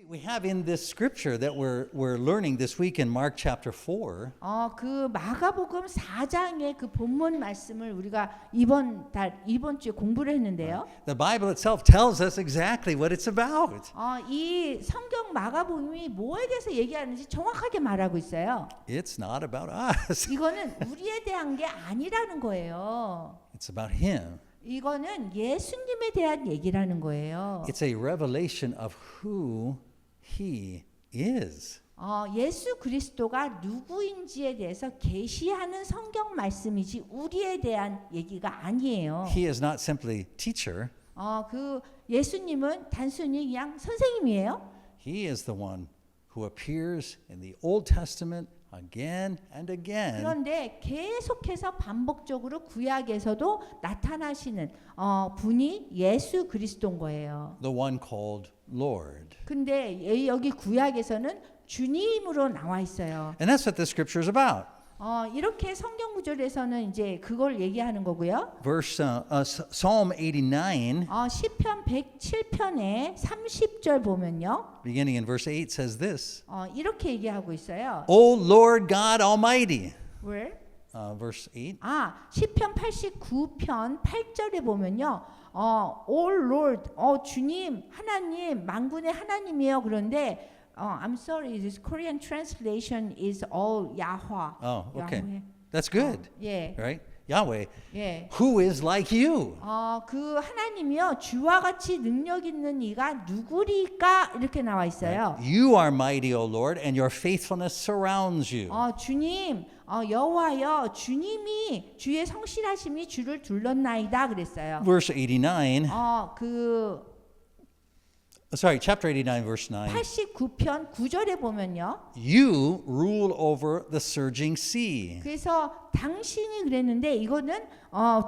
We have in this scripture that we're learning this week in Mark chapter 4. 그 마가복음 4장의 그 본문 말씀을 우리가 이번 주에 공부를 했는데요. The Bible itself tells us exactly what it's about. 이 성경 마가복음이 뭐에 대해서 얘기하는지 정확하게 말하고 있어요. It's not about us. 이거는 우리에 대한 게 아니라는 거예요. It's about him. 이거는 예수님에 대한 얘기라는 거예요. It's a revelation of who he is. 예수 그리스도가 누구인지에 대해서 계시하는 성경 말씀이지 우리에 대한 얘기가 아니에요. He is not simply teacher. 그 예수님은 단순히 그냥 선생님이에요. He is the one who appears in the Old Testament again and again. 그런데 계속해서 반복적으로 구약에서도 나타나시는 분이 예수 그리스도인 거예요. The one called Lord. 근데 여기 구약에서는 주님으로 나와 있어요. And that's what this scripture is about. 이렇게 성경 구절에서는 이제 그걸 얘기하는 거고요. Psalm 89, 시편 107편의 30절 보면요. beginning in verse 8 says this. 이렇게 얘기하고 있어요. O Lord God Almighty. Where? Verse 8. 시편 89편 8절에 보면요. O Lord, 주님, 하나님, 만군의 하나님이요. 그런데 I'm sorry, this Korean translation is all Yahweh. Oh, okay. Yahweh. That's good. 예. Right? Yahweh. 예. Who is like you? 그 하나님이요. 주와 같이 능력 있는 이가 누구리까? 이렇게 나와 있어요. You are mighty, O Lord, and your faithfulness surrounds you. 주님, 여호와여, 주님이 주의 성실하심이 주를 둘렀나이다 그랬어요. Verse 89. Chapter 89, verse 9. 89편 9절에 보면요. You rule over the surging sea. 그래서 당신이 그랬는데 이거는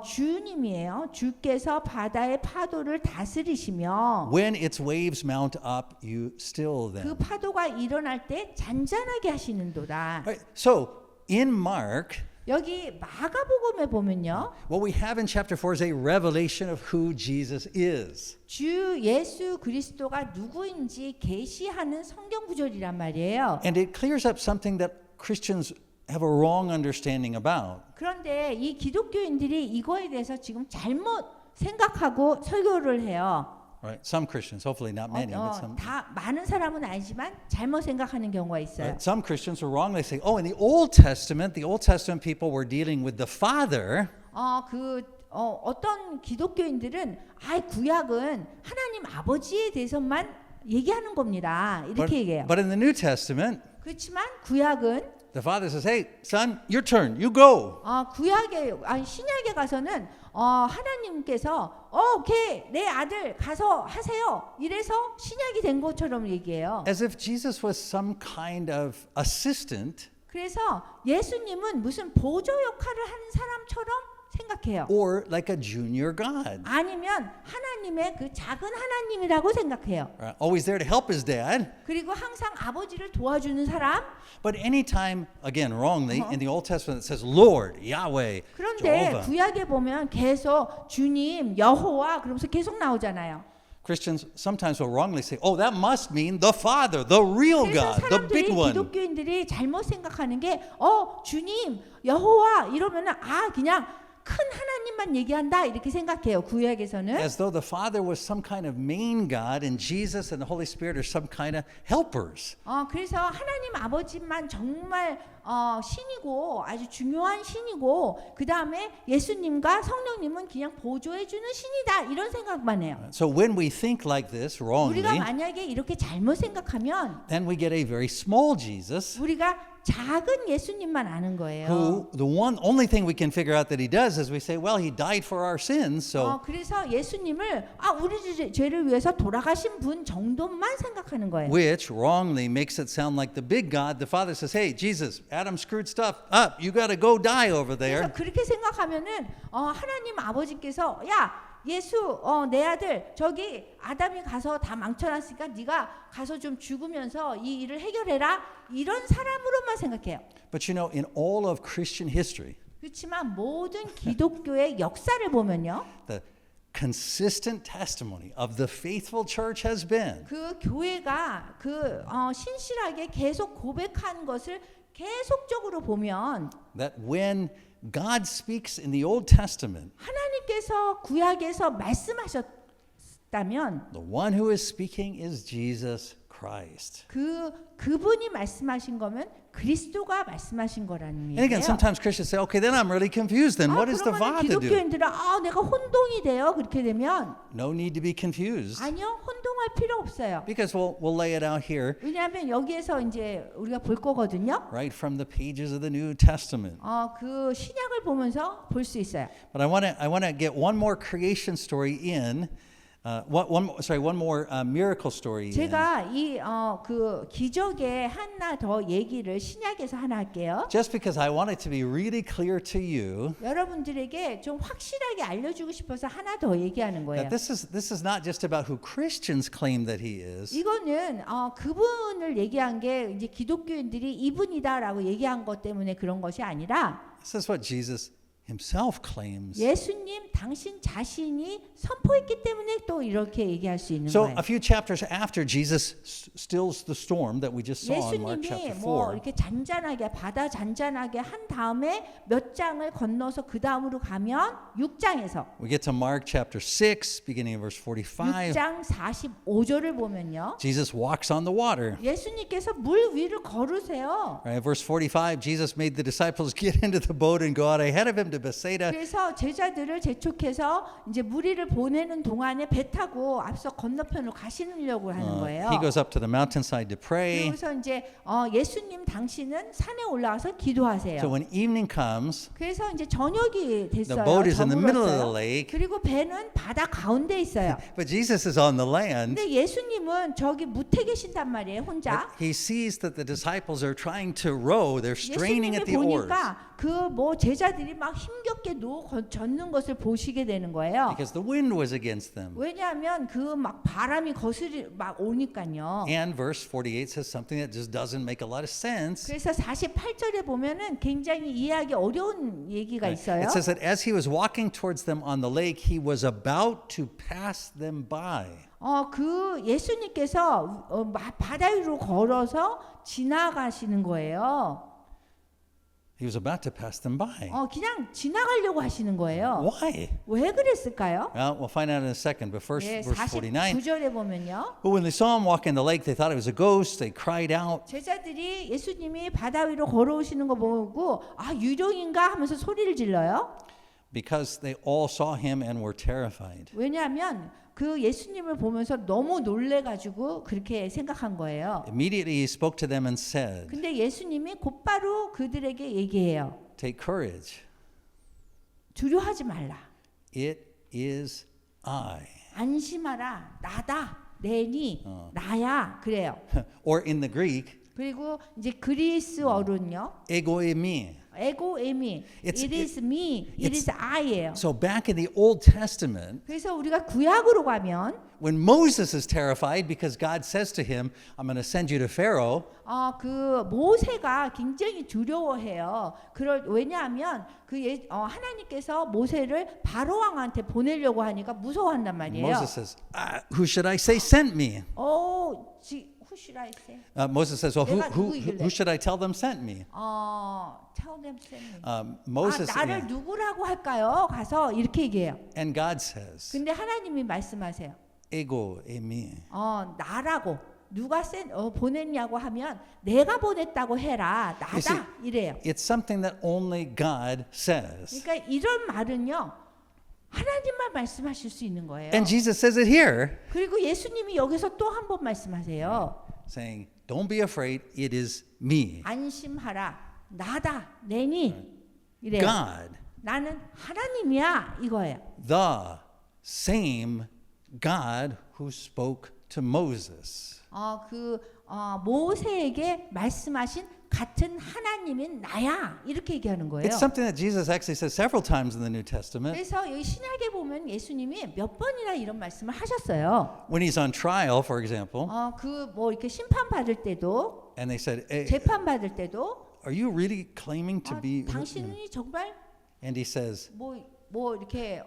주님이에요. 주께서 바다의 파도를 다스리시며 When its waves mount up, you still them. 그 파도가 일어날 때 잔잔하게 하시는도다. Right, so in Mark, 여기 마가복음에 보면요. what we have in chapter 4 is a revelation of who Jesus is. 주 예수 그리스도가 누구인지 계시하는 성경 구절이란 말이에요. And it clears up something that Christians have a wrong understanding about. 그런데 이 기독교인들이 이거에 대해서 지금 잘못 생각하고 설교를 해요. Right? Some Christians, hopefully not many, but some. 다 많은 사람은 아니지만 잘못 생각하는 경우가 있어요. Right? Some Christians will wrongly say, "Oh, in the Old Testament people were dealing with the Father." 어떤 기독교인들은 구약은 하나님 아버지에 대해서만 얘기하는 겁니다. 이렇게 얘기해요. But in the New Testament, 그렇지만 구약은 the Father says, "Hey, son, your turn. You go." 신약에 가서는 하나님께서 오케이 내 아들 가서 하세요. 이래서 신약이 된 것처럼 얘기해요. As if Jesus was some kind of assistant. 그래서 예수님은 무슨 보조 역할을 하는 사람처럼 생각해요. Or like a junior God. 아니면 하나님의 그 작은 하나님이라고 생각해요. Always there to help his dad. 그리고 항상 아버지를 도와주는 사람. But anytime, again, wrongly, in the Old Testament it says Lord, Yahweh, 그런데 Jehovah. 구약에 보면 계속 주님, 여호와 그러면서 계속 나오잖아요. Christians sometimes will wrongly say, "Oh, that must mean the Father, the real 그래서 God, the big 사람들이 one." 기독교인들이 잘못 생각하는 게 주님, 여호와 이러면은 그냥 큰 하나님만 얘기한다 이렇게 생각해요. 구약에서는. As though the Father was some kind of main God and Jesus and the Holy Spirit are some kind of helpers. 그래서 하나님 아버지만 정말 신이고 아주 중요한 신이고 그 다음에 예수님과 성령님은 그냥 보조해주는 신이다 이런 생각만 해요. So when we think like this wrongly, 우리가 만약에 이렇게 잘못 생각하면 then we get a very small Jesus. 우리가 작은 예수님만 아는 거예요. Who the only thing we can figure out that he does is we say, well, he died for our sins, so. 그래서 예수님을 우리 죄를 위해서 돌아가신 분 정도만 생각하는 거예요. Which wrongly makes it sound like the big God. The Father says, hey, Jesus, Adam screwed stuff up. You got to go die over there. 그래서 그렇게 생각하면은 하나님 아버지께서 예수 내 아들 저기 아담이 가서 다 망쳐놨으니까 네가 가서 좀 죽으면서 이 일을 해결해라 이런 사람으로만 생각해요. But you know, in all of Christian history, 그렇지만 모든 기독교의 역사를 보면요. the consistent testimony of the faithful church has been 그 교회가 신실하게 계속 고백한 것을 계속적으로 보면 that when God speaks in the Old Testament, 하나님께서 구약에서 말씀하셨다면 the one who is speaking is Jesus Christ. 그분이 말씀하신 거면 그리스도가 말씀하신 거라는 And again, 얘기예요. sometimes Christians say, okay, then I'm really confused. Then what is the 그러면 Father do? 기독교인들은 내가 혼동이 돼요. 그렇게 되면 No need to be confused. 아니요, 혼동할 필요 없어요. Because we'll lay it out here 왜냐하면 여기에서 이제 우리가 볼 거거든요. right from the pages of the New Testament. 그 신약을 보면서 볼 수 있어요. But I want to get one more creation story in. One more miracle story in. 제가 그 기적의 하나 더 얘기를 신약에서 하나 할게요. Just because I want it to be really clear to you 여러분들에게 좀 확실하게 알려주고 싶어서 하나 더 얘기하는 거예요. that this is not just about who Christians claim that he is. 이거는 그분을 얘기한 게 이제 기독교인들이 이분이다라고 얘기한 것 때문에 그런 것이 아니라 This is what Jesus himself claims. 예수님 당신 자신이 선포했기 때문에 또 이렇게 얘기할 수 있는 So 거예요. a few chapters after Jesus stills the storm that we just saw in Mark 예수님이 chapter 뭐 4. 이렇게 잔잔하게 바다 잔잔하게 한 다음에 몇 장을 건너서 그 다음으로 가면 6장에서 We get to Mark chapter 6 beginning of verse 45. 6장 45절을 보면요. Jesus walks on the water. 예수님께서 물 위를 걸으세요. Right, verse 45, Jesus made the disciples get into the boat and go out ahead of him to Bethsaida. 그래서 제자들을 재촉해서 이제 무리를 보내는 동안에 배 타고 앞서 건너편으로 가시려고 하는 거예요. He goes up to the mountainside to pray. 그래서 이제 예수님 당신은 산에 올라가서 기도하세요. So when evening comes, 그래서 이제 저녁이 됐어요. the boat is in the middle of the 저물었어요. lake, 그리고 배는 바다 가운데 있어요. but Jesus is on the land. 근데 예수님은 저기 무태 계신단 말이에요, 혼자. He sees that the disciples are trying to row. They're straining 예수님이 at the oars 보니까 그 뭐 제자들이 막 힘겹게 젓는 것을 보시게 되는 거예요. because the wind was against them. 왜냐하면 그 막 바람이 거슬이 막 오니까요. And verse 48 says something that just doesn't make a lot of sense. 그래서 48절에 보면은 굉장히 이해하기 어려운 얘기가 있어요. It says that as he was walking towards them on the lake, he was about to pass them by. 그 예수님께서 바다 위로 걸어서 지나가시는 거예요. He was about to pass them by. 그냥 지나가려고 하시는 거예요. Why? 왜 그랬을까요? Well, we'll find out in a second. But first, 예, verse 49. 49절에 보면요. But when they saw him walk in the lake, they thought it was a ghost. They cried out. 제자들이 예수님이 바다 위로 걸어오시는 거 보고 유령인가 하면서 소리를 질러요. Because they all saw him and were terrified. 왜냐하면 그 예수님을 보면서 너무 놀래가지고 그렇게 생각한 거예요. Immediately he spoke to them and said, 근데 예수님이 곧바로 그들에게 얘기해요. Take courage. 두려워하지 말라. It is I. 안심하라. 나다. 내니 나야. 그래요. Or in the Greek, 그리고 이제 그리스어로는요. ego eimi. 에고 에미. It's- It is me. It is I예요. So back in the Old Testament, 그래서 우리가 구약으로 가면 when Moses is terrified because God says to him, I'm going to send you to Pharaoh, 그 모세가 굉장히 두려워해요. 왜냐하면 하나님께서 모세를 바로 왕한테 보내려고 하니까 무서워한단 말이에요. Moses says, who should I say sent me? Who should I say? Moses says, well, 내가 누구이길래? who should I tell them sent me? Tell them send me. Moses, 나를 누구라고 할까요? 가서 이렇게 얘기해요. and God says, 근데 하나님이 말씀하세요. ego eimi. 나라고 누가 보냈냐고 하면 내가 보냈다고 해라. You see, 나다 이래요. It's something that only God says. 그러니까 이런 말은요. 하나님만 말씀하실 수 있는 거예요. And Jesus says it here, 그리고 예수님이 여기서 또 한 번 말씀하세요. saying, don't be afraid, it is me, 안심하라. 나다. 내니. 이래요. God, 나는 하나님이야 이거예요. the same God who spoke to Moses. 모세에게 말씀하신 같은 하나님인 나야 이렇게 얘기하는 거예요. It's something that Jesus actually says several times in the New Testament. 그래서 여기 신약에 보면 예수님이 몇 번이나 이런 말씀을 하셨어요. When he's on trial, for example, 이렇게 심판 받을 때도 and they said, hey, 재판 받을 때도 are you really claiming to be? 당신이 정말 And he says, 이렇게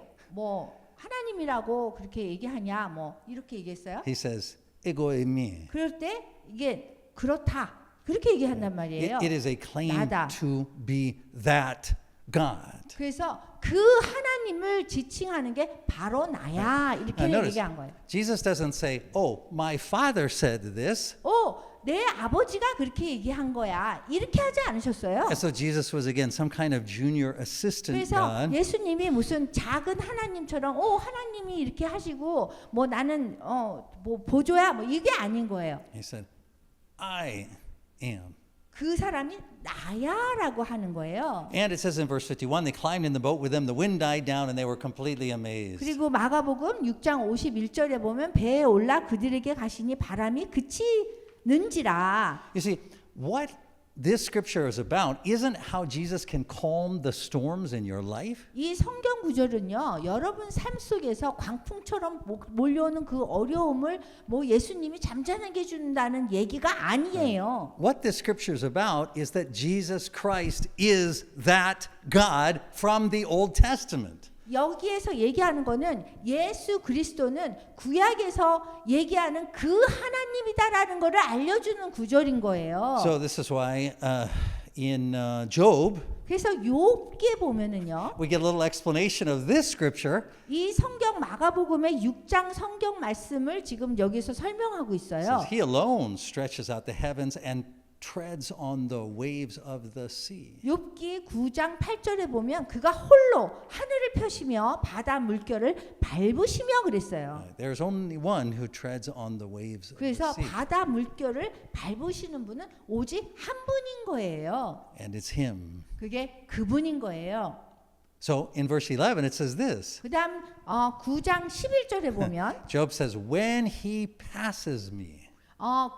하나님이라고 그렇게 얘기하냐 뭐 이렇게 얘기했어요. He says, ego eimi. 그럴 때 이게 그렇다 그렇게 얘기한단 말이에요. It is a claim 나다. to be that God. 그래서 그 하나님을 지칭하는 게 바로 나야 이렇게 Now notice, 얘기한 거예요. Jesus doesn't say, oh, my father said this. 내 아버지가 그렇게 얘기한 거야 이렇게 하지 않으셨어요. And so Jesus was again some kind of junior assistant 그래서 God. 예수님이 무슨 작은 하나님처럼 하나님이 이렇게 하시고 뭐 나는 뭐 보조야 뭐 이게 아닌 거예요. He said, I am. 그 사람이 나야라고 하는 거예요. And it says in verse 51, they climbed in the boat with them, the wind died down, and they were completely amazed. 그리고 마가복음 6장 51절에 보면 배에 올라 그들에게 가시니 바람이 그치는지라. You see, what this scripture is about isn't how Jesus can calm the storms in your life. 이 성경 구절은요, 여러분 삶 속에서 광풍처럼 몰려오는 그 어려움을 뭐 예수님이 잠잠하게 해준다는 얘기가 아니에요. What this scripture is about is that Jesus Christ is that God from the Old Testament. 여기에서 얘기하는 거는 예수 그리스도는 구약에서 얘기하는 그 하나님이다라는 것을 알려주는 구절인 거예요. So this is why in Job 그래서 욥기에 보면은요, we get a little explanation of this scripture. 이 성경 마가복음의 6장 성경 말씀을 지금 여기서 설명하고 It 있어요. says, He alone stretches out the heavens and treads on the waves of the sea. 욥기 9장 8절에 보면 그가 홀로 하늘을 펴시며 바다 물결을 밟으시며 그랬어요. There's only one who treads on the waves of the 그래서 sea, 바다 물결을 밟으시는 분은 오직 한 분인 거예요. and it's Him. 그게 그분인 거예요. So in verse 11 it says this. 그다음 9장 11절에 보면 Job says, "When He passes me."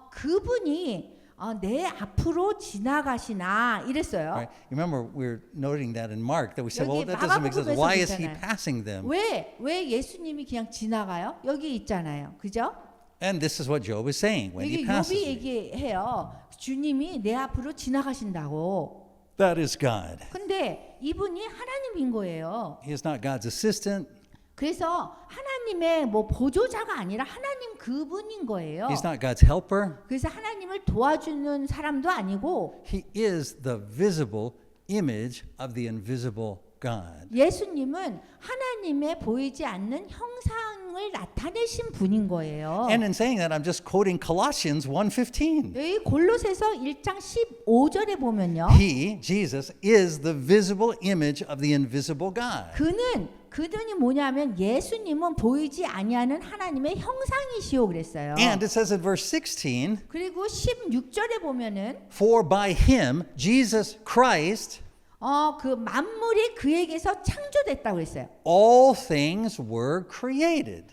그분이 내 앞으로 지나가시나 이랬어요. Right? Remember, we're noting that in Mark that we said, well, 여기 that doesn't make sense. 마가복음에서 Why is He 있잖아요. passing them? 왜 예수님이 그냥 지나가요? 여기 있잖아요. 그죠? And this is what Job is saying when He 여기 passes 욥이 me. 얘기해요. 주님이 내 앞으로 지나가신다고. That is God. 근데 이분이 하나님인 거예요. He is not God's assistant. 그래서 하나님의 뭐 보조자가 아니라 하나님 그분인 거예요. He's not God's helper. 그래서 하나님을 도와주는 사람도 아니고 He is the visible image of the invisible God. 예수님은 하나님의 보이지 않는 형상을 나타내신 분인 거예요. And in saying that, I'm just quoting Colossians 1:15. 여기 골로새서 1장 15절에 보면요. He, Jesus, is the visible image of the invisible God. 그분이 뭐냐면 예수님은 보이지 아니하는 하나님의 형상이시오 그랬어요. And it says in verse 16, 그리고 16절에 보면은 for by him, Jesus Christ, 그 만물이 그에게서 창조됐다고 그랬어요. all things were created.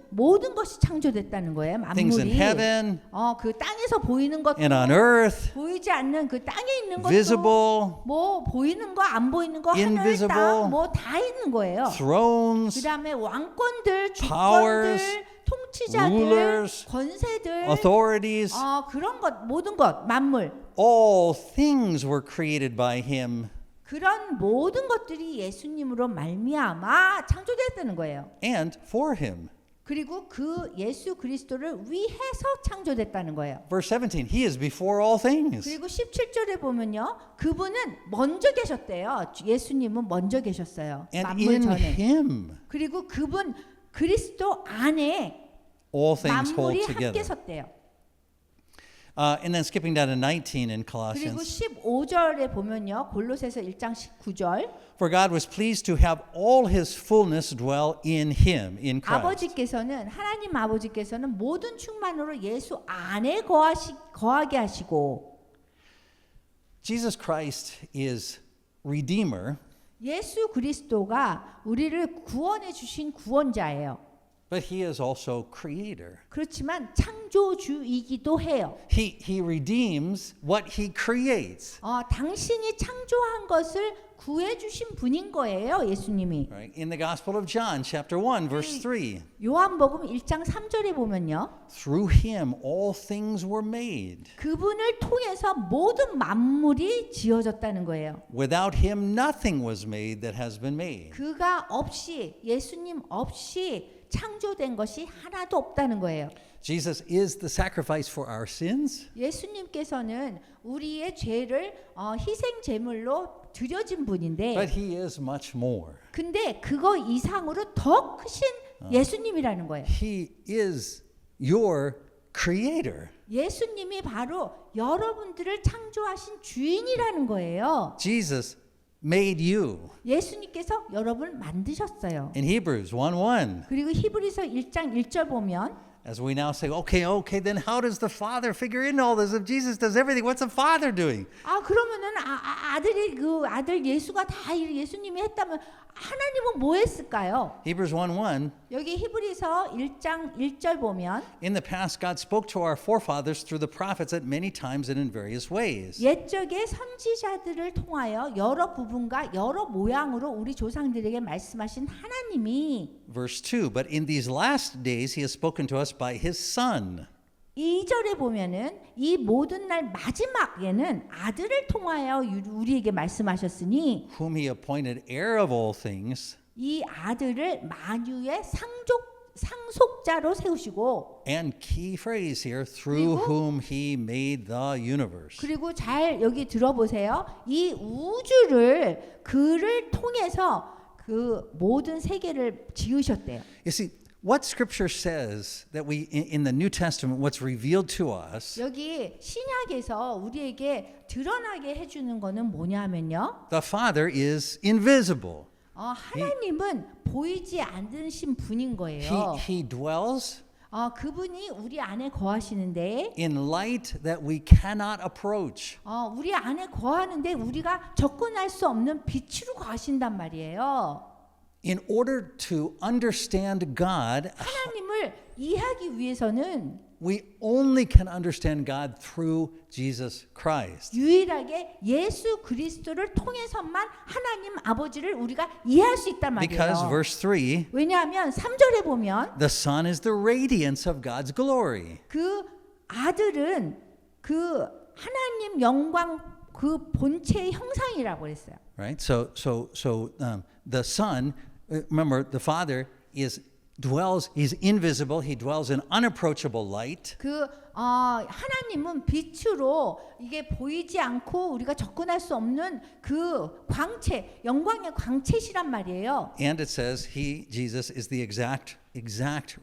모든 것이 창조됐다는 거예요. Things in 만물이. heaven 그 땅에서 보이는 것도 and on earth, 보이지 않는 그 땅에 있는 것도 visible, 뭐 보이는 거 안 보이는 거 하늘 invisible, 땅 뭐 다 있는 거예요. thrones, 그다음에 왕권들, powers, 주권들, 통치자들, rulers, 권세들, authorities, 그런 것 모든 것 만물 all things were created by him 그런 모든 것들이 예수님으로 말미암아 창조됐다는 거예요. and for him. 그리고 그 예수 그리스도를 위해서 창조됐다는 거예요. Verse 17, he is before all things. 그리고 17절에 보면요. 그분은 먼저 계셨대요. 예수님은 먼저 계셨어요. And 만물 in 전에. him, 그리고 그분 그리스도 안에 all things hold 만물이 together. 함께 섰대요. And then skipping down to 19 in 그리고 Colossians. 15절에 보면요. 골로새서 1장 19절. For God was pleased to have all his fullness dwell in him, in Christ. 하나님 아버지께서는 모든 충만으로 예수 안에 거하게 하시고 Jesus Christ is Redeemer, 예수 그리스도가 우리를 구원해 주신 구원자예요. but he is also creator. 그렇지만 창조주이기도 해요. He redeems what he creates. 당신이 창조한 것을 구해주신 분인 거예요, 예수님이. Right? In the Gospel of John, chapter 1, verse 3. 요한복음 1장 3절에 보면요. Through him all things were made. 그분을 통해서 모든 만물이 지어졌다는 거예요. Without him nothing was made that has been made. 그가 없이, 예수님 없이 창조된 것이 하나도 없다는 거예요. Jesus is the sacrifice for our sins. 예수님께서는 우리의 죄를 희생 제물로 드려진 분인데, But he is much more. 근데 그거 이상으로 더 크신 예수님이라는 거예요. He is your creator. 예수님이 바로 여러분들을 창조하신 주인이라는 거예요. Jesus made you. 예수님께서 여러분을 만드셨어요. In Hebrews 1:1, 그리고 히브리서 1장 1절 보면 as we now say, okay, then how does the Father figure in all this? If Jesus does everything, what's the Father doing? 그러면은 아들이 그 아들 예수가 다 예수님이 했다면 하나님은 뭐 했을까요? Hebrews 1:1, 여기 히브리서 1장 1절 보면 in the past God spoke to our forefathers through the prophets at many times and in various ways. 옛적의 선지자들을 통하여 여러 부분과 여러 모양으로 우리 조상들에게 말씀하신 하나님이 Verse 2, but in these last days he has spoken to us by his Son. 2절에 보면은 이 모든 날 마지막에는 아들을 통하여 우리에게 말씀하셨으니 whom he appointed heir of all things, 이 아들을 만유의 상속자로 세우시고 and key phrase here, through 그리고- whom he made the universe. 그리고 잘 여기 들어보세요. 이 우주를 그를 통해서 그 모든 세계를 지으셨대요. You see, what Scripture says that we in the New Testament, what's revealed to us, 여기 신약에서 우리에게 드러나게 해주는 거는 뭐냐면요. the Father is invisible. 하나님은 보이지 않으신 분인 거예요. He dwells 그분이 우리 안에 거하시는데 in light that we cannot approach. 우리 안에 거하는데 우리가 접근할 수 없는 빛으로 거하신단 말이에요. In order to understand God, 하나님을 이해하기 위해서는 we only can understand God through Jesus Christ. 유일하게 예수 그리스도를 통해서만 하나님 아버지를 우리가 이해할 수 있단 Because 말이에요. verse 3, 왜냐하면 3절에 보면 the Son is the radiance of God's glory. 그 아들은 그 하나님 영광 그 본체의 형상이라고 했어요. Right? So the Son, remember, the Father he's invisible. He dwells in unapproachable light. 그 하나님은 빛으로 이게 보이지 않고 우리가 접근할 수 없는 그 광채, 영광의 광채시란 말이에요. And it says Jesus is the exact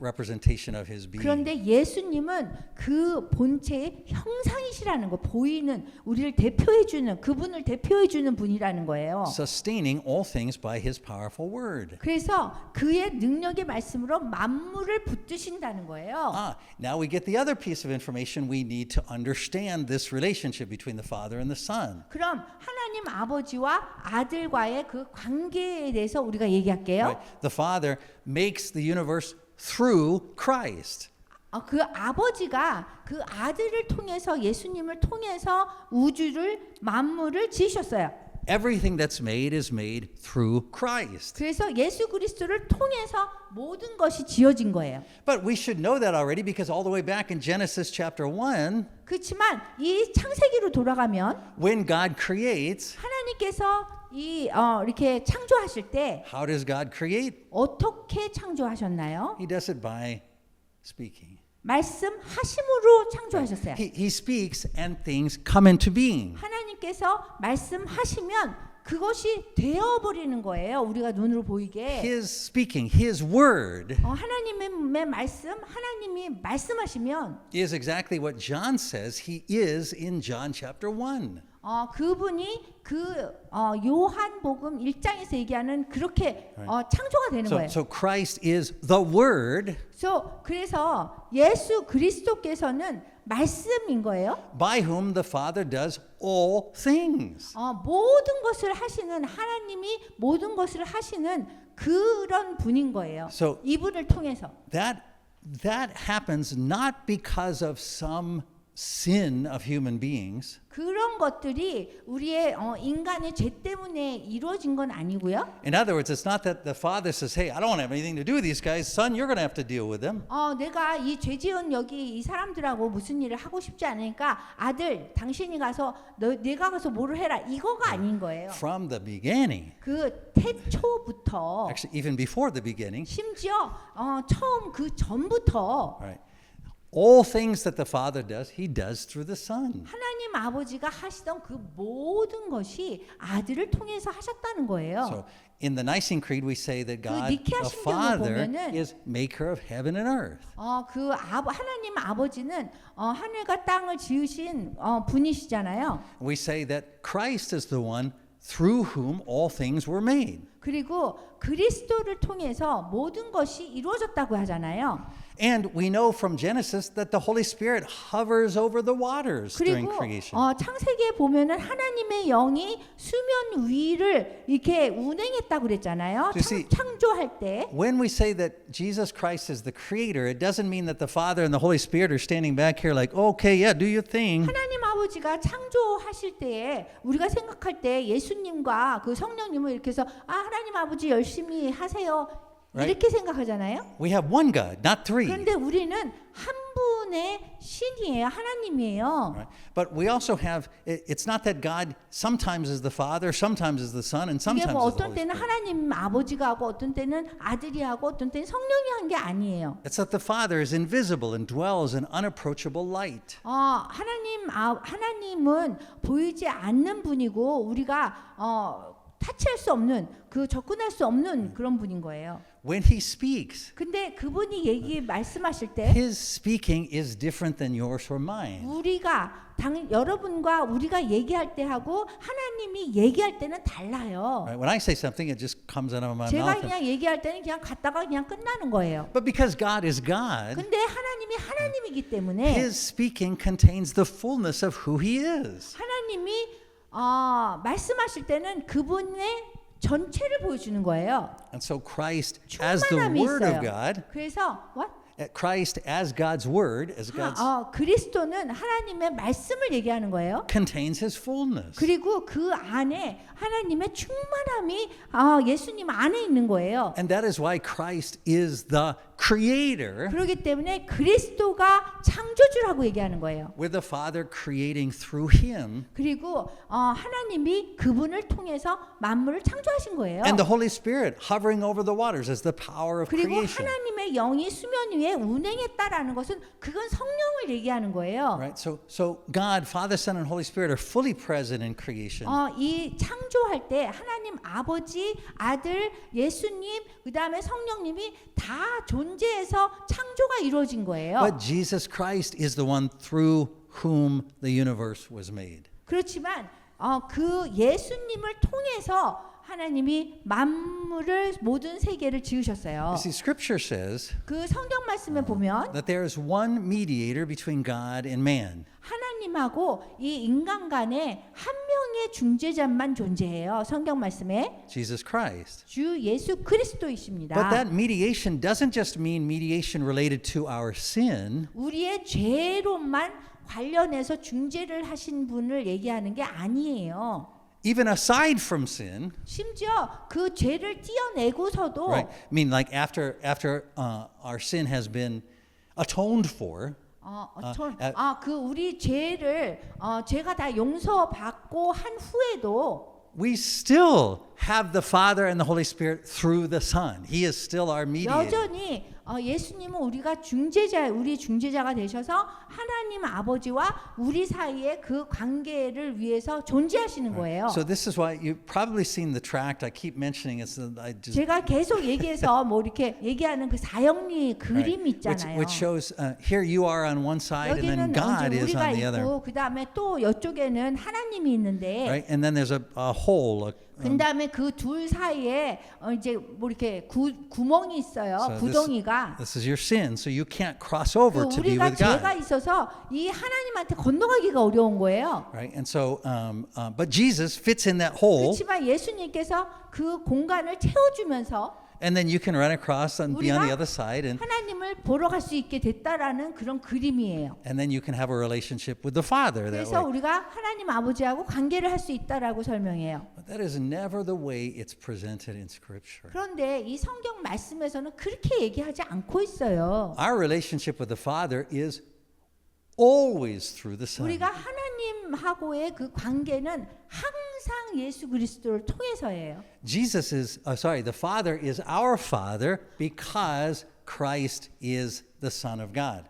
representation of his being. 그런데 예수님은 그 본체의 형상이시라는 거, 보이는 우리를 대표해 주는 그분을 대표해 주는 분이라는 거예요. Sustaining all things by his powerful word. 그래서 그의 능력의 말씀으로 만물을 붙드신다는 거예요. Now we get the other piece of information we need to understand this relationship between the Father and the Son. 그럼 하나님 아버지와 아들과의 그 관계에 대해서 우리가 얘기할게요. Right? The Father makes the universe through Christ. 그 아버지가 그 아들을 통해서 예수님을 통해서 우주를 만물을 지으셨어요. Everything that's made is made through Christ. 그래서 예수 그리스도를 통해서 모든 것이 지어진 거예요. But we should know that already because all the way back in Genesis chapter 1, 그렇지만 이 창세기로 돌아가면 when God creates, 하나님께서 이렇게 창조하실 때 how does God create? 어떻게 창조하셨나요? He does it by speaking. 말씀하심으로 창조하셨어요. He speaks and things come into being. 하나님께서 말씀하시면 그것이 되어버리는 거예요. 우리가 눈으로 보이게. His speaking, His word 하나님의 말씀, 하나님이 말씀하시면 is exactly what John says He is in John chapter 1. 그분이 요한복음 1장에서 얘기하는 그렇게 창조가 되는 거예요. So Christ is the Word 그래서 예수 그리스도께서는 말씀인 거예요. by whom the Father does all things. 모든 것을 하시는 하나님이 모든 것을 하시는 그런 분인 거예요. So 이분을 통해서. that happens not because of some sin of human beings. 그런 것들이 우리의 인간의 죄 때문에 이루어진 건 아니고요. In other words, it's not that the Father says, "Hey, I don't want to have anything to do with these guys. Son, you're going to have to deal with them." 내가 이 죄지은 여기 이 사람들하고 무슨 일을 하고 싶지 않으니까 아들 당신이 가서 내가 가서 뭐를 해라 이거가 아닌 거예요. From the beginning, 그 태초부터 actually even before the beginning, 심지어 처음 그 전부터 right? All things that the Father does, He does through the Son. 하나님 아버지가 하시던 그 모든 것이 아들을 통해서 하셨다는 거예요. So in the Nicene Creed, we say that God, 니케아 the 신경을 Father, 보면은 is maker of heaven and earth. 하나님 아버지는 하늘과 땅을 지으신 분이시잖아요. We say that Christ is the one through whom all things were made. 그리고 그리스도를 통해서 모든 것이 이루어졌다고 하잖아요. And we know from Genesis that the Holy Spirit hovers over the waters during 그리고 creation. 창세기에 보면은 하나님의 영이 수면 위를 이렇게 운행했다고 그랬잖아요. You see, 창조할 때. When we say that Jesus Christ is the creator, it doesn't mean that the Father and the Holy Spirit are standing back here like, okay, yeah, do your thing. 하나님 아버지가 창조하실 때에 우리가 생각할 때 예수님과 그 성령님을 이렇게 해서 하나님 아버지 열심히 하세요. 이렇게 생각하잖아요. We have one God, not three. 그런데 우리는 한 분의 신이에요. 하나님이에요. Right? But we also have, it's not that God sometimes is the Father, sometimes is the Son, and 이게 sometimes 뭐 is the 어떤 Holy 때는 Spirit. 하나님 아버지가 하고 어떤 때는 아들이 하고 어떤 때는 성령이 한 게 아니에요. It's that the Father is invisible and dwells in unapproachable light. 하나님은 보이지 않는 분이고 우리가 타치할 수 없는 그 접근할 수 없는 그런 분인 거예요. When He speaks, 근데 그분이 말씀하실 때 His speaking is different than yours or mine. 여러분과 우리가 얘기할 때 하고 하나님이 얘기할 때는 달라요. Right? When I say something, it just comes out of my 제가 mouth. 그냥 얘기할 때는 그냥 갔다가 그냥 끝나는 거예요. But because God is God, 근데 하나님이 하나님이기 때문에 His speaking contains the fullness of who He is. 하나님이 말씀하실 때는 그분의 전체를 보여주는 거예요. And so Christ as the 충만함이 Word of 있어요. God, 그래서 Christ as God's Word, as God's 그리스도는 하나님의 말씀을 얘기하는 거예요. contains His fullness. 그리고 그 안에 하나님의 충만함이 예수님 안에 있는 거예요. And that is why Christ is the creator, 그렇기 때문에 그리스도가 창조주라고 얘기하는 거예요. with the Father creating through Him, 그리고 하나님이 그분을 통해서 만물을 창조하신 거예요. and the Holy Spirit hovering over the waters as the power of 그리고 creation. 하나님의 영이 수면 위에 운행했다라는 것은 그건 성령을 얘기하는 거예요. Right? So God, Father, Son, and Holy Spirit are fully present in creation. 이 창조할 때 하나님 아버지, 아들, 예수님, 그다음에 성령님이 다 존재해서 창조가 이루어진 거예요. But Jesus Christ is the one through whom the universe was made. 그렇지만 그 예수님을 통해서 하나님이 만물을 모든 세계를 지으셨어요. You see, Scripture says 그 성경 말씀에 보면 that there is one mediator between God and man. 하나님하고 이 인간 간에 한 명의 중재자만 존재해요. 성경 말씀에 Jesus Christ. 주 예수 그리스도이십니다. But that mediation doesn't just mean mediation related to our sin. 우리의 죄로만 관련해서 중재를 하신 분을 얘기하는 게 아니에요. Even aside from sin, 심지어 그 죄를 띄어내고서도 right? I mean, like after our sin has been atoned for, 그 우리 죄를 죄가 다 용서받고 한 후에도 we still have the Father and the Holy Spirit through the Son. He is still our mediator. 여전히 예수님은 우리가 우리 중재자가 되셔서 하나님 아버지와 우리 사이의 그 관계를 위해서 존재하시는 거예요. So this is why you've probably seen the tract. I keep mentioning it. So I just 제가 계속 얘기해서 뭐 이렇게 얘기하는 그 사형리 그림 있잖아요. which shows here you are on one side and then 여기는 God 이제 is 우리가 on the other. 있고 그 다음에 또 이쪽에는 하나님이 있는데 Right? And then there's a hole. 그 다음에 그 둘 사이에 이제 뭐 이렇게 구멍이 있어요. So 구덩이가. this is your sin, so you can't cross over to be 우리가 with God. 죄가 있어서 이 하나님한테 건너가기가 어려운 거예요. Right? And so, but Jesus fits in that hole, 그렇지만 예수님께서 그 공간을 채워주면서 and then you can run across and be on the other side, 하나님을 보러 갈 수 있게 됐다라는 그런 그림이에요. and then you can have a relationship with the Father that 그래서 way. 우리가 하나님 아버지하고 관계를 할 수 있다라고 설명해요. But that is never the way it's presented in Scripture. 그런데 이 성경 말씀에서는 그렇게 얘기하지 않고 있어요. Our relationship with the Father is always through the Son. 우리가 하나님하고의 그 관계는 항상 예수 그리스도를 통해서예요. The Father is our Father because Christ is the Son of God.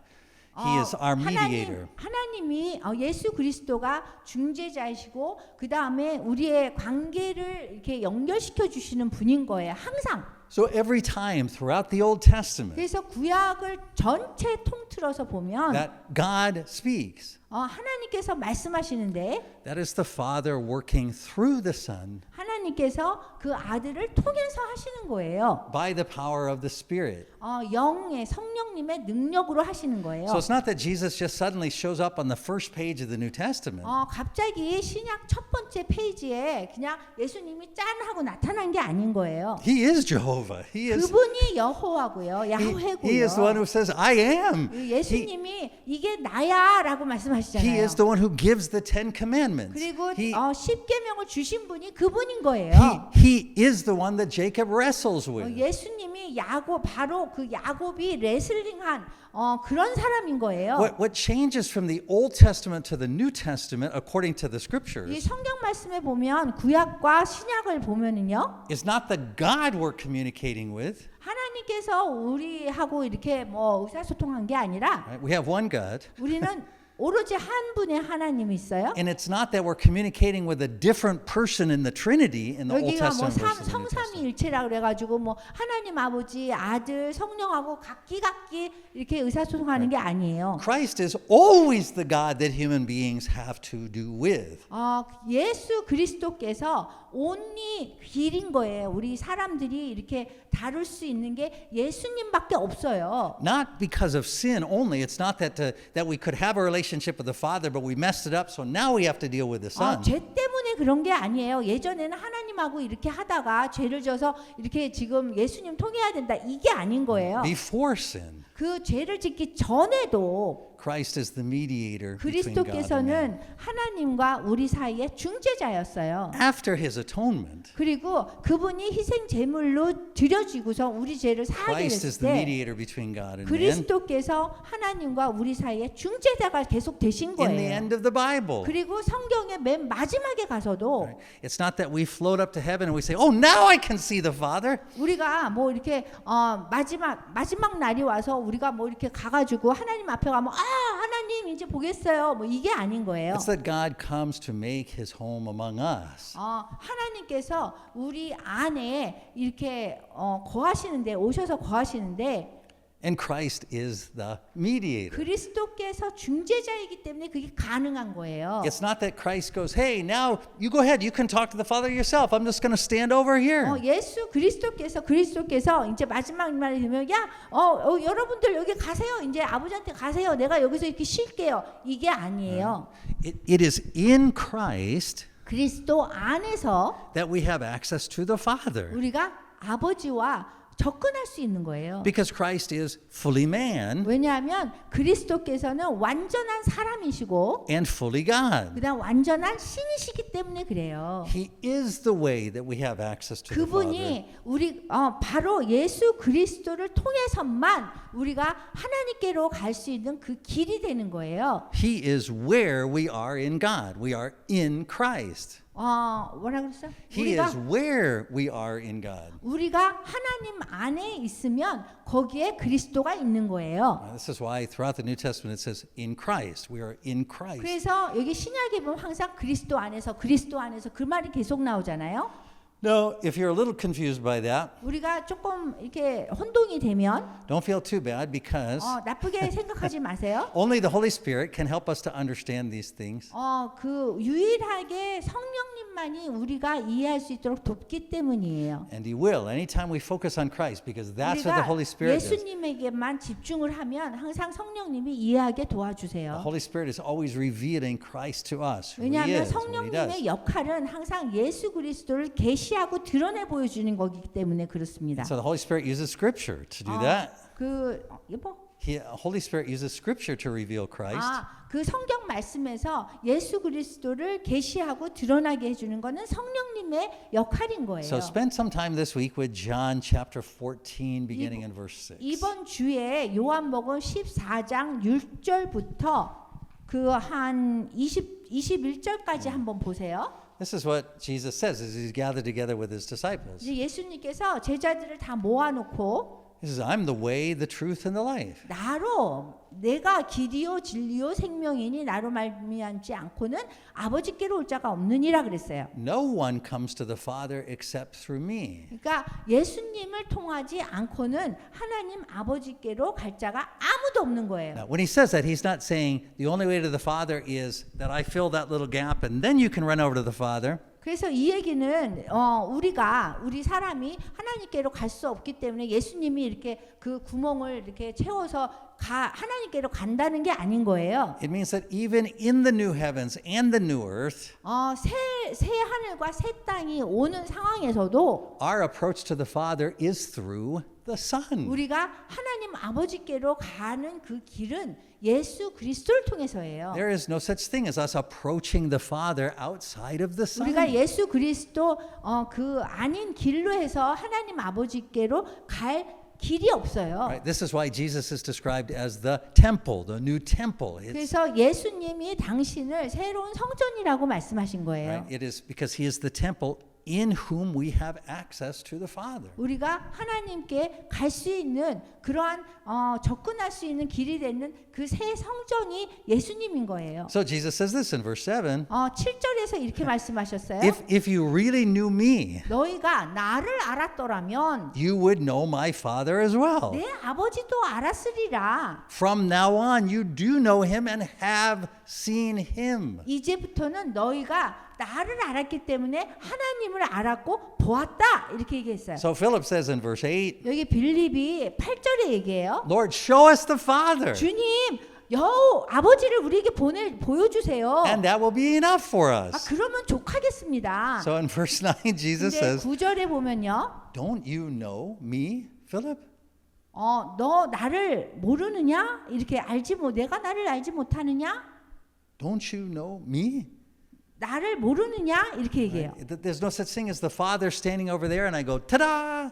He is our mediator. 하나님이 예수 그리스도가 중재자이시고 그 다음에 우리의 관계를 이렇게 연결시켜 주시는 분인 거예요. 항상. So every time throughout the Old Testament 그래서 구약을 전체 통틀어서 보면 that God speaks, 하나님께서 말씀하시는데 that is the Father working through the Son 하나님께서 그 아들을 통해서 하시는 거예요. by the power of the Spirit. 영의 성령님의 능력으로 하시는 거예요. So it's not that Jesus just suddenly shows up on the first page of the New Testament. 갑자기 신약 첫 번째 페이지에 그냥 예수님이 짠 하고 나타난 게 아닌 거예요. He is Jehovah. 그분이 여호와고요, 야훼고요. He is the one who says, I am. 예수님이 이게 나야라고 말씀하시잖아요. He is the one who gives the Ten Commandments. 그리고 He 10계명을 주신 분이 그분인 거예요. He is the one that Jacob wrestles with. 예수님이 바로 그 야곱이 레슬링한 그런 사람인 거예요. What changes from the Old Testament to the New Testament, according to the 이 Scriptures, 성경 말씀에 보면 구약과 신약을 보면은요, is not the God we're communicating with. 하나님께서 우리하고 이렇게 뭐 의사소통한 게 아니라 Right? We have one God, 우리는 오로지 한 분의 하나님이 있어요. and it's not that we're communicating with a different person in the Trinity in the Old 여기가 뭐 Testament versus the New Testament. 성삼위일체라 그래가지고 뭐 하나님 아버지, 아들, 성령하고 각기 이렇게 의사소통하는 게 아니에요. Christ is always the God that human beings have to do with. 예수 그리스도께서 온리 길인 거예요. 우리 사람들이 이렇게 다룰 수 있는 게 예수님밖에 없어요. Not because of sin only. It's not that we could have a relationship with the Father, but we messed it up, so now we have to deal with the Son. 죄 때문에 그런 게 아니에요. 예전에는 하나님하고 이렇게 하다가 죄를 져서 이렇게 지금 예수님 통해야 된다. 이게 아닌 거예요. Before sin, 그 죄를 짓기 전에도 Christ is the mediator between God and man. 그리스도께서는 하나님과 우리 사이의 중재자였어요. After his atonement, 그리고 그분이 희생 제물로 드려지고서 우리 죄를 사하게 Christ is 됐을 the 때 mediator between God and man. 그리스도께서 하나님과 우리 사이의 중재자가 계속 되신 In the 거예요. end of the Bible, 그리고 성경의 맨 마지막에 가서도 it's not that we float up to heaven and we say, "Oh, now I can see the Father." 우리가 뭐 이렇게 마지막 날이 와서 우리가 뭐 이렇게 가가지고 하나님 앞에 가면 하나님 이제 보겠어요. 뭐 이게 아닌 거예요. It's that God comes to make his home among us. 하나님께서 우리 안에 이렇게 거하시는데 오셔서 거하시는데 And Christ is the mediator. 그리스도께서 중재자이기 때문에 그게 가능한 거예요. It's not that Christ goes, "Hey, now you go ahead. You can talk to the Father yourself. I'm just going to stand over here." 예수 그리스도께서 이제 마지막 말이 되면 여러분들 여기 가세요. 이제 아버지한테 가세요. 내가 여기서 이렇게 쉴게요. 이게 아니에요. It is in Christ 그리스도 안에서 that we have access to the Father. 우리가 아버지와 접근할 수 있는 거예요. Because Christ is fully man 왜냐하면 그리스도께서는 완전한 사람이시고 and fully God. 그다음 완전한 신이시기 때문에 그래요. He is the way that we have access to the Father. 그분이 우리 바로 예수 그리스도를 통해서만 우리가 하나님께로 갈 수 있는 그 길이 되는 거예요. He is where we are in God. We are in Christ. 뭐라 그랬어? He is where we are in God. 우리가 하나님 안에 있으면 거기에 그리스도가 있는 거예요. This is why throughout the New Testament it says in Christ. We are in Christ. 그래서 여기 신약에 보면 항상 그리스도 안에서 그 말이 계속 나오잖아요. Now, if you're a little confused by that, 우리가 조금 이렇게 혼동이 되면 don't feel too bad because 나쁘게 생각하지 마세요. only the Holy Spirit can help us to understand these things. 그 유일하게 성령님만이 우리가 이해할 수 있도록 돕기 때문이에요. And He will anytime we focus on Christ because that's what the 우리가 Holy Spirit does. 예수님에게만 집중을 하면 항상 성령님이 이해하게 The 도와주세요. Holy Spirit is always revealing Christ to us. Who He 왜냐하면 is, what He does. 성령님의 역할은 항상 예수 그리스도를 계시하고 드러내 보여주는 거기 때문에 그렇습니다. So the Holy Spirit uses Scripture to do that. 여보. Holy Spirit uses Scripture to reveal Christ. 그 성경 말씀에서 예수 그리스도를 계시하고 드러나게 해주는 것은 성령님의 역할인 거예요. So spend some time this week with John chapter 14 beginning in verse 6. 이번 주에 요한복음 14장 6절부터 그 한 21절까지 한번 보세요. This is what Jesus says as He's gathered together with His disciples. 이제 예수님께서 제자들을 다 모아놓고 He says, I'm the way, the truth, and the life. 나로 내가 길이요 진리요 생명이니 나로 말미암지 않고는 아버지께로 올 자가 없느니라 그랬어요. No one comes to the Father except through me. 그러니까 예수님을 통하지 않고는 하나님 아버지께로 갈 자가 아무도 없는 거예요. Now, when He says that, He's not saying the only way to the Father is that I fill that little gap and then you can run over to the Father. 그래서 이 얘기는 우리 사람이 하나님께로 갈 수 없기 때문에 예수님이 이렇게 그 구멍을 이렇게 채워서 하나님께로 간다는 게 아닌 거예요. It means that even in the new heavens and the new earth, 새 하늘과 새 땅이 오는 상황에서도 our approach to the Father is through the Son. 우리가 하나님 아버지께로 가는 그 길은 예수 그리스도를 통해서예요. There is no such thing as us approaching the Father outside of the Son. 우리가 예수 그리스도 그 아닌 길로 해서 하나님 아버지께로 갈 길이 없어요. Right? This is why Jesus is described as the temple, the new temple. 그래서 예수님이 당신을 새로운 성전이라고 말씀하신 거예요. Right? It is because He is the temple in whom we have access to the Father. 우리가 하나님께 갈 수 있는 그러한 접근할 수 있는 길이 되는 그 새 성전이 예수님인 거예요. So Jesus says this in verse 7. 7절에서 이렇게 말씀하셨어요. If you really knew me, 너희가 나를 알았더라면 you would know my Father as well. 내 아버지도 알았으리라. From now on, you do know Him and have seen Him. 이제부터는 너희가 나를 알았기 때문에 하나님을 알았고 보았다 이렇게 얘기했어요. So Philip says in verse 8, 여기 빌립이 8절에 얘기해요. Lord, show us the Father, 주님, 아버지를 우리에게 보여주세요. and that will be enough for us. 그러면 족하겠습니다. So in verse 9, Jesus 근데 says, 9절에 보면요. Don't you know me, Philip? 너 나를 모르느냐? 이렇게 내가 나를 알지 못하느냐? Don't you know me? 나를 모르느냐? 이렇게 얘기해요. There's no such thing as the Father standing over there and I go, ta-da!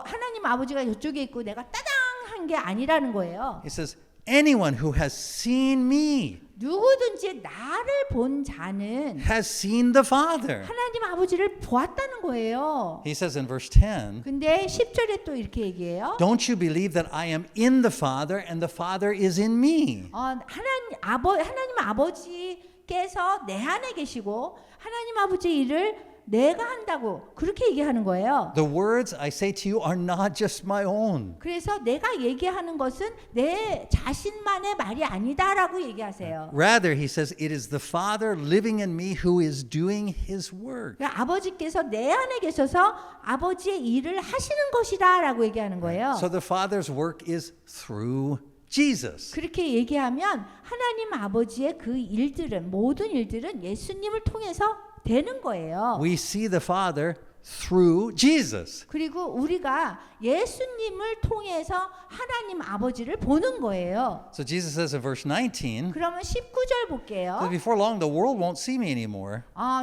하나님 아버지가 이쪽에 있고 내가 따당 한 게 아니라는 거예요. He says, anyone who has seen me 누구든지 나를 본 자는 has seen the Father. 하나님 아버지를 보았다는 거예요. He says in verse 10, 근데 10절에 또 이렇게 얘기해요. Don't you believe that I am in the Father and the Father is in me? 하나님 아버지께서 내 안에 계시고 하나님 아버지 일을 내가 한다고 그렇게 얘기하는 거예요. The words I say to you are not just my own. 그래서 내가 얘기하는 것은 내 자신만의 말이 아니다라고 얘기하세요. Rather, he says, it is the Father living in me who is doing his work. 그러니까 아버지께서 내 안에 계셔서 아버지의 일을 하시는 것이다라고 얘기하는 거예요. So the Father's work is through Jesus. 그렇게 얘기하면 하나님 아버지의 그 일들은 모든 일들은 예수님을 통해서 되는 거예요. We see the Father through Jesus. 그리고 우리가 예수님을 통해서 하나님 아버지를 보는 거예요. So Jesus says in verse 19, 그러면 19절 볼게요. before long the world won't see me anymore.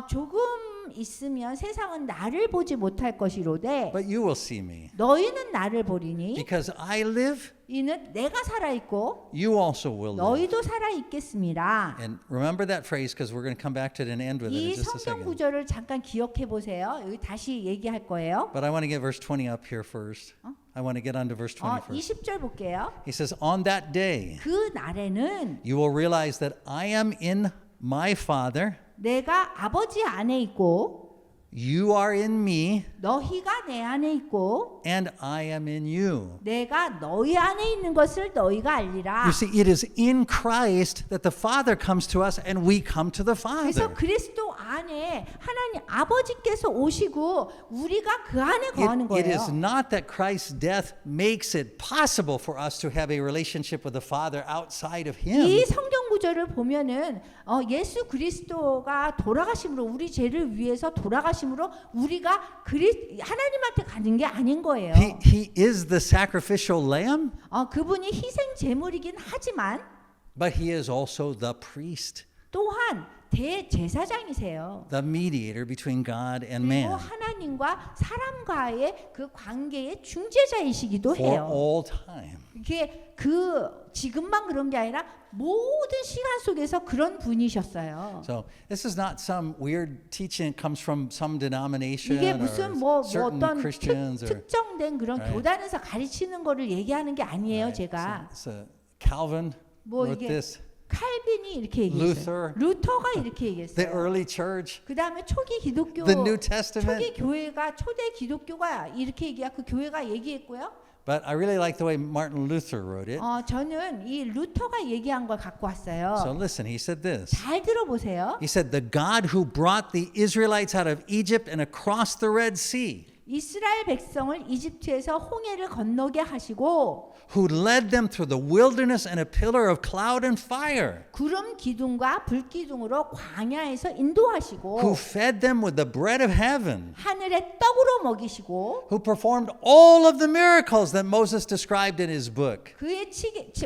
조금 있으면 세상은 나를 보지 못할 것이로되 but you will see me. 너희는 나를 보리니 Because I live, 이는 내가 살아 있고 you also will live. 너희도 살아 있겠습니다. And remember that phrase because we're going to come back to it and end with it 이 in just a 성경 second. 구절을 잠깐 기억해 보세요. 여기 다시 얘기할 거예요. But I want to get verse 20 up here first. I want to get on to verse 20 first. 20절 볼게요. He says, on that day, 그 날에는 you will realize that I am in my Father, 내가 아버지 안에 있고 you are in me, 너희가 내 안에 있고 and I am in you. 내가 너희 안에 있는 것을 너희가 알리라. You see, it is in Christ that the Father comes to us and we come to the 그래서 Father. 그리스도 안에 하나님 아버지께서 오시고 우리가 그 안에 거하는 It is 거예요. not that Christ's death makes it possible for us to have a relationship with the Father outside of 이 Him. 성경 구절을 보면은 예수 그리스도가 돌아가심으로 우리 죄를 위해서 돌아가심으로 우리가 하나님한테 가는 게 아닌 거예요. He is the sacrificial lamb, 그분이 희생 제물이긴 하지만 but He is also the priest, 또한 대제사장이세요. the mediator between God and 그리고 man 하나님과 사람과의 그 관계의 중재자이시기도 for 해요. all time. 이게 지금만 그런 게 아니라 모든 시간 속에서 그런 분이셨어요. So this is not some weird teaching that comes from some denomination 이게 or 무슨 certain 어떤 Christians or 특정된 그런 Right. 교단에서 가르치는 거를 얘기하는 게 아니에요, right. 제가. So Calvin 뭐 wrote 이게 this. 칼빈이 이렇게 얘기했어요. 루터가 이렇게 The 얘기했어요. early church, 그다음에 초기 기독교, the New Testament. 초기 교회가 초대 기독교가 이렇게 얘기야. 그 교회가 얘기했고요. But I really like the way Martin Luther wrote it. 저는 이 루터가 얘기한 걸 갖고 왔어요. So listen, he said this. 잘 들어보세요. He said, the God who brought the Israelites out of Egypt and across the Red Sea, 이스라엘 백성을 이집트에서 홍해를 건너게 하시고 who led them through the wilderness in a pillar of cloud and fire, 구름 기둥과 불 기둥으로 광야에서 who 인도하시고 fed them with the bread of heaven, 하늘의 떡으로 먹이시고 who performed all of the miracles that Moses described in his book.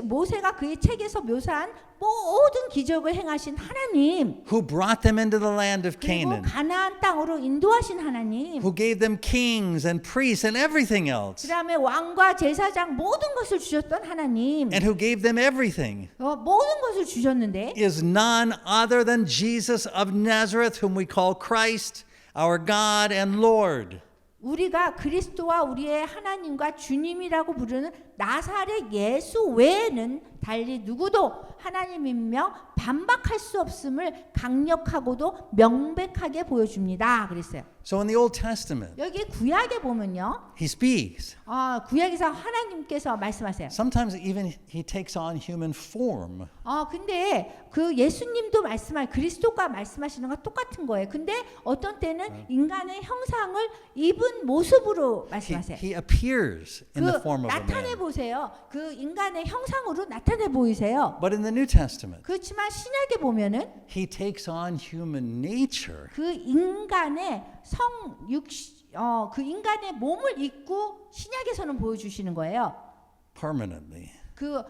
모세가 그의 책에서 묘사한 모든 기적을 행하신 하나님, Who brought them into the land of 그리고 Canaan, 가나안 땅으로 인도하신 하나님, who gave them kings and priests and everything else, 그다음에 왕과 제사장 모든 것을 주셨던 하나님, and who gave them everything, 모든 것을 주셨는데 is none other than Jesus of Nazareth, whom we call Christ, our God and Lord. 우리가 그리스도와 우리의 하나님과 주님이라고 부르는 나사렛 예수 외에는 달리 누구도 하나님이며 반박할 수 없음을 강력하고도 명백하게 보여줍니다. 그랬어요. So in the Old Testament, 여기 구약에 보면요. he speaks. 구약에서 하나님께서 말씀하세요. Sometimes even he takes on human form. 근데 그 예수님도 그리스도가 말씀하시는 거 똑같은 거예요. 근데 어떤 때는 인간의 형상을 입은 모습으로 말씀하세요. He appears in the form of a 나타내 man. 보세요. 그 인간의 형상으로 나타내 보이세요. But in the New Testament, 그렇지만 신약에 보면은 he takes on human nature. 그 인간의 그 인간의 몸을 입고 신약에서는 보여주시는 거예요. Permanently. 그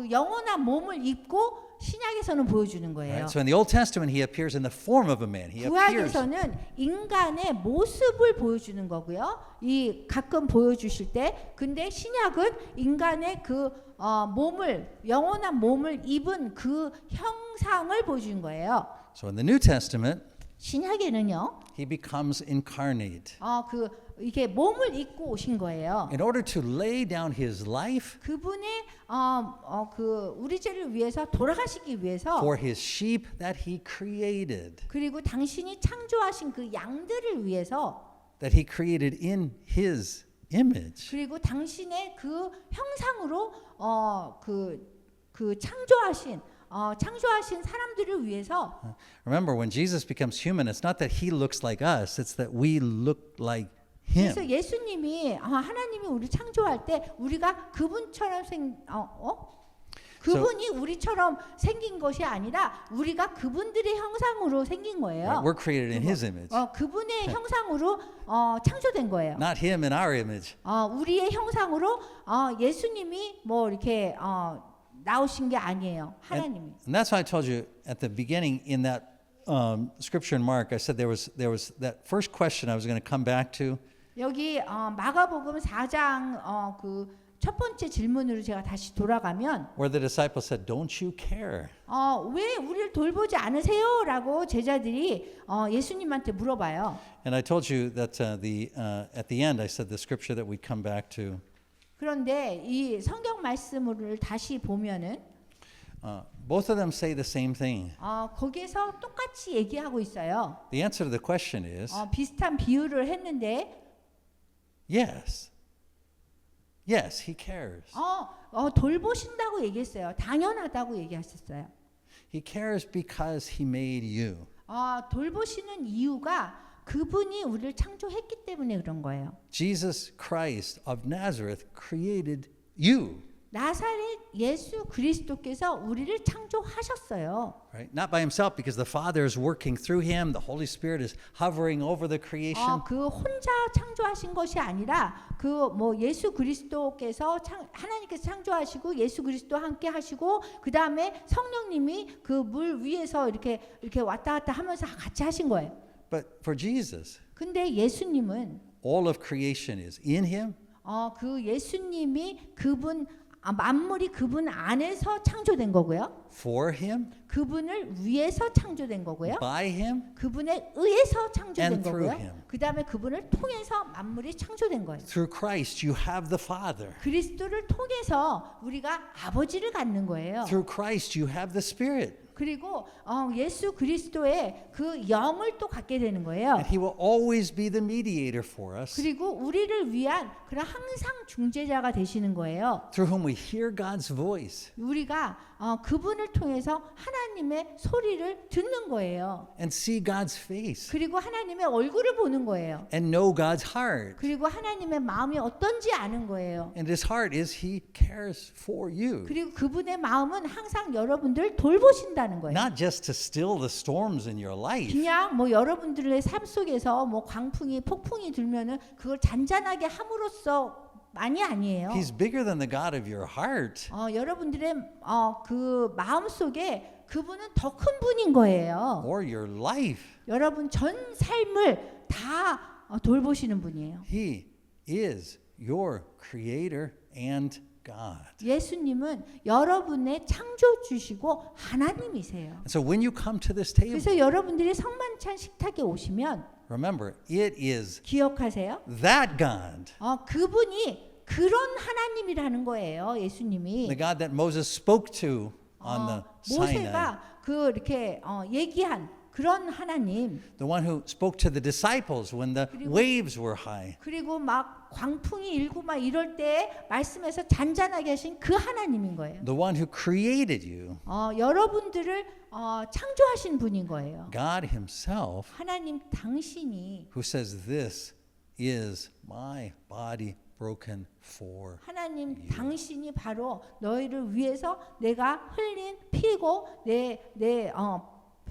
영원한 몸을 입고 신약에서는 보여주는 거예요. Right? So in the Old Testament, he appears in the form of a man. He appears. 구약에서는 인간의 모습을 보여주는 거고요. 이 가끔 보여주실 때, 근데 신약은 인간의 그 영원한 몸을 입은 그 형상을 보여주는 거예요. So in the New Testament, 신약에는요, he becomes incarnate. 이게 몸을 입고 오신 거예요. In order to lay down his life 그분의 우리 죄를 위해서 돌아가시기 위해서 for his sheep that he created, 그리고 당신이 창조하신 그 양들을 위해서 that he created in his image. 그리고 당신의 그 형상으로 그 창조하신 사람들을 위해서 Remember, when Jesus becomes human, it's not that he looks like us, it's that we look like him. 그래서 예수님이 하나님이 우리 창조할 때 우리가 그분처럼 그분이 우리처럼 생긴 것이 아니라 우리가 그분들의 형상으로 생긴 거예요. Right? We're created in his image. 그분의 형상으로 창조된 거예요. Not him in our image. 우리의 형상으로 예수님이 뭐 이렇게 나오신 게 아니에요. 하나님이. And that's why I told you at the beginning in that scripture in Mark, I said there was that first question I was going to come back to. 여기 마가복음 4장 그 첫 번째 질문으로 제가 다시 돌아가면 Where the disciples said, "Don't you care?" 왜 우리를 돌보지 않으세요? 라고 제자들이 예수님한테 물어봐요. And I told you that at the end I said the scripture that we'd come back to. 그런데 이 성경 말씀을 다시 보면은 Both of them say the same thing. 거기에서 똑같이 얘기하고 있어요. The answer to the question is 비슷한 비유를 했는데 yes. Yes, he cares. 돌보신다고 얘기했어요. 당연하다고 얘기하셨어요. He cares because he made you. 돌보시는 이유가 그분이 우리를 창조했기 때문에 그런 거예요. Jesus Christ of Nazareth created you. 나사렛 예수 그리스도께서 우리를 창조하셨어요. Right? Not by himself because the Father is working through him, the Holy Spirit is hovering over the creation. 그 혼자 창조하신 것이 아니라 그 뭐 예수 그리스도께서 하나님께서 창조하시고 예수 그리스도와 함께 하시고 그 다음에 성령님이 그 물 위에서 이렇게 왔다 갔다 하면서 같이 하신 거예요. But for Jesus, 근데 예수님은 all of creation is in him. 그 예수님이 그분 만물이 그분 안에서 창조된 거고요. For him, 그분을 위해서 창조된 거고요. by him, 그분에 의해서 창조된 and through 거고요. him. 그다음에 그분을 통해서 만물이 창조된 거예요. through Christ you have the Father. 그리스도를 통해서 우리가 아버지를 갖는 거예요. Through Christ you have the Spirit. 그리고 예수 그리스도의 그 영을 또 갖게 되는 거예요. And he will always be the mediator for us, 그리고 우리를 위한 그런 항상 중재자가 되시는 거예요. through whom we hear God's voice 우리가 그분을 통해서 하나님의 소리를 듣는 거예요. and see God's face 그리고 하나님의 얼굴을 보는 거예요. and know God's heart. 그리고 하나님의 마음이 어떤지 아는 거예요. And his heart is he cares for you. 그리고 그분의 마음은 항상 여러분들 돌보신다는 거예요. Not just to still the storms in your life, 그냥 뭐 여러분들의 삶 속에서 뭐 광풍이 폭풍이 들면은 그걸 잔잔하게 함으로써 많이 아니에요. he's bigger than the God of your heart. 여러분들의 그 마음 속에 그분은 더 큰 분인 거예요. Or your life. 여러분 전 삶을 다 돌보시는 분이에요. He is your creator and God. 예수님은 여러분의 창조주시고 하나님이세요. And so when you come to this table, 그래서 여러분들이 성만찬 식탁에 오시면 remember, it is 기억하세요. that God, 그분이 그런 하나님이라는 거예요. 예수님이. the God that Moses spoke to on the Sinai, 모세가 그 이렇게 얘기한 그런 하나님. the one who spoke to the disciples when the waves were high. 그리고 막 광풍이 일고 막 이럴 때 말씀에서 잔잔하게 하신 그 하나님인 거예요. The one who created you, 여러분들을 창조하신 분인 거예요. God himself, 하나님 당신이 who says, "This is my body broken for." 하나님 당신이 바로 너희를 위해서 내가 흘린 피고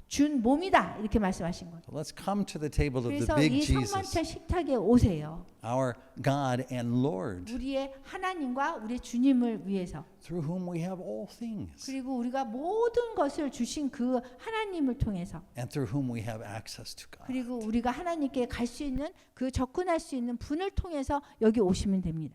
준 몸이다 이렇게 말씀하신 거예요. Let's come to the table of the 그래서 big 이 Jesus, 성만찬 식탁에 오세요. our God and Lord, 우리의 하나님과 우리의 주님을 위해서. through whom we have all things, 그리고 우리가 모든 것을 주신 그 하나님을 통해서. and through whom we have access to God. 그리고 우리가 하나님께 갈 수 있는 그 접근할 수 있는 분을 통해서 여기 오시면 됩니다.